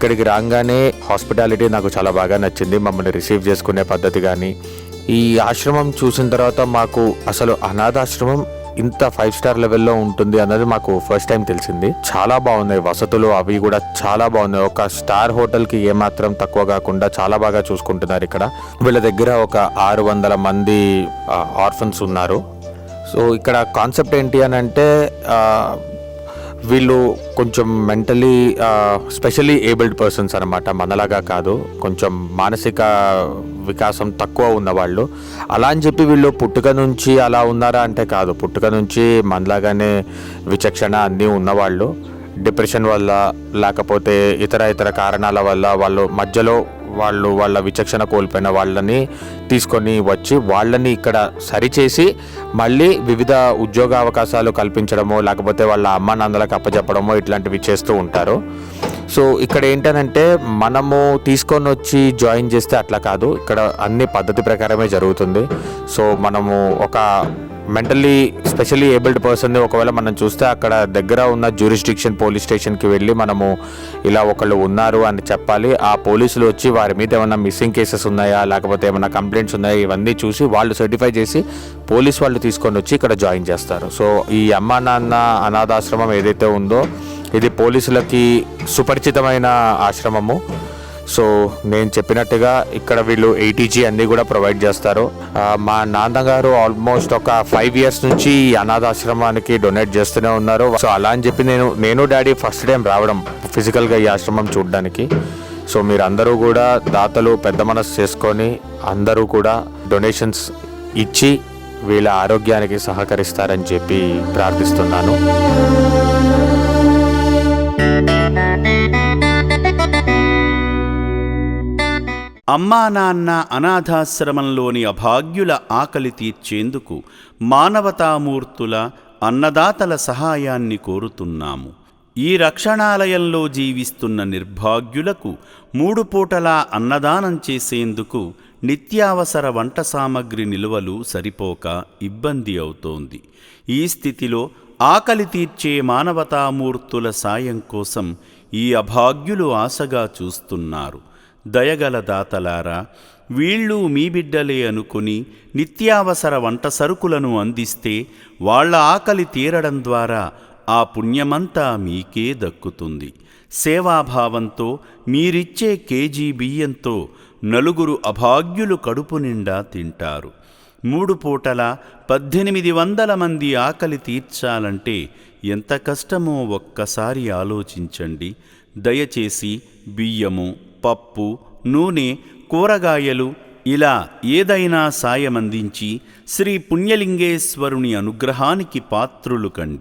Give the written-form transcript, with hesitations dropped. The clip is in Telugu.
ఇక్కడికి రాగానే హాస్పిటాలిటీ నాకు చాలా బాగా నచ్చింది. మమ్మల్ని రిసీవ్ చేసుకునే పద్ధతి కానీ, ఈ ఆశ్రమం చూసిన తర్వాత మాకు అసలు అనాథాశ్రమం ఇంత 5 స్టార్ లెవెల్లో ఉంటుంది అన్నది మాకు ఫస్ట్ టైం తెలిసింది. చాలా బాగున్నాయి వసతులు, అవి కూడా చాలా బాగున్నాయి. ఒక స్టార్ హోటల్కి ఏమాత్రం తక్కువ కాకుండా చాలా బాగా చూసుకుంటున్నారు ఇక్కడ. వీళ్ళ దగ్గర ఒక 600 మంది ఆర్ఫన్స్ ఉన్నారు. సో ఇక్కడ కాన్సెప్ట్ ఏంటి అని అంటే, వీళ్ళు కొంచెం మెంటలీ స్పెషల్లీ ఏబుల్డ్ పర్సన్స్ అనమాట. మనలాగా కాదు, కొంచెం మానసిక వికాసం తక్కువ ఉన్నవాళ్ళు. అలా అని చెప్పి వీళ్ళు పుట్టుక నుంచి అలా ఉన్నారా అంటే కాదు, పుట్టుక నుంచి మనలాగానే విచక్షణ అన్నీ ఉన్నవాళ్ళు. డిప్రెషన్ వల్ల లేకపోతే ఇతర కారణాల వల్ల వాళ్ళు మధ్యలో వాళ్ళ విచక్షణ కోల్పోయిన వాళ్ళని తీసుకొని వచ్చి వాళ్ళని ఇక్కడ సరిచేసి మళ్ళీ వివిధ ఉద్యోగ అవకాశాలు కల్పించడమో లేకపోతే వాళ్ళ అమ్మ నాన్నలకు అప్పచెప్పడమో ఇట్లాంటివి చేస్తూ ఉంటారు. సో ఇక్కడ ఏంటనంటే, మనము తీసుకొని వచ్చి జాయిన్ చేస్తే అట్లా కాదు, ఇక్కడ అన్ని పద్ధతి ప్రకారమే జరుగుతుంది. సో మనము ఒక మెంటల్లీ స్పెషల్లీ ఏబుల్డ్ పర్సన్ని ఒకవేళ మనం చూస్తే అక్కడ దగ్గర ఉన్న జ్యూరిస్డిక్షన్ పోలీస్ స్టేషన్కి వెళ్ళి మనము ఇలా ఒకళ్ళు ఉన్నారు అని చెప్పాలి. ఆ పోలీసులు వచ్చి వారి మీద ఏమైనా మిస్సింగ్ కేసెస్ ఉన్నాయా లేకపోతే ఏమైనా కంప్లైంట్స్ ఉన్నాయా ఇవన్నీ చూసి వాళ్ళు సర్టిఫై చేసి పోలీస్ వాళ్ళు తీసుకొని వచ్చి ఇక్కడ జాయిన్ చేస్తారు. సో ఈ అమ్మా నాన్న అనాథాశ్రమం ఏదైతే ఉందో ఇది పోలీసులకి సుపరిచితమైన ఆశ్రమము. సో నేను చెప్పినట్టుగా ఇక్కడ వీళ్ళు ATG అన్నీ కూడా ప్రొవైడ్ చేస్తారు. మా నాన్నగారు ఆల్మోస్ట్ ఒక 5 years నుంచి ఈ అనాథాశ్రమానికి డొనేట్ చేస్తూనే ఉన్నారు. సో అలా అని చెప్పి నేను డాడీ ఫస్ట్ టైం రావడం ఫిజికల్గా ఈ ఆశ్రమం చూడడానికి. సో మీరు అందరూ కూడా దాతలు పెద్ద మనసు చేసుకొని అందరూ కూడా డొనేషన్స్ ఇచ్చి వీళ్ళ ఆరోగ్యానికి సహకరిస్తారని చెప్పి ప్రార్థిస్తున్నాను. అమ్మా నాన్న అనాథాశ్రమంలోని అభాగ్యుల ఆకలి తీర్చేందుకు మానవతామూర్తుల అన్నదాతల సహాయాన్ని కోరుతున్నాము. ఈ రక్షణాలయంలో జీవిస్తున్న నిర్భాగ్యులకు 3 పూటలా అన్నదానం చేసేందుకు నిత్యావసర వంట సామగ్రి నిల్వలు సరిపోక ఇబ్బంది అవుతోంది. ఈ స్థితిలో ఆకలి తీర్చే మానవతామూర్తుల సాయం కోసం ఈ అభాగ్యులు ఆశగా చూస్తున్నారు. దయగల దాతలారా, వీళ్ళు మీ బిడ్డలే అనుకుని నిత్యావసర వంట సరుకులను అందిస్తే వాళ్ల ఆకలి తీరడం ద్వారా ఆ పుణ్యమంతా మీకే దక్కుతుంది. సేవాభావంతో మీరిచ్చే కేజీ బియ్యంతో 4 అభాగ్యులు కడుపు నిండా తింటారు. 3 పూటల 1800 మంది ఆకలి తీర్చాలంటే ఎంత కష్టమో ఒక్కసారి ఆలోచించండి. దయచేసి బియ్యము, పప్పు, నూనె, కూరగాయలు ఇలా ఏదైనా సాయమందించి శ్రీ పుణ్యలింగేశ్వరుని అనుగ్రహానికి పాత్రులు కండి.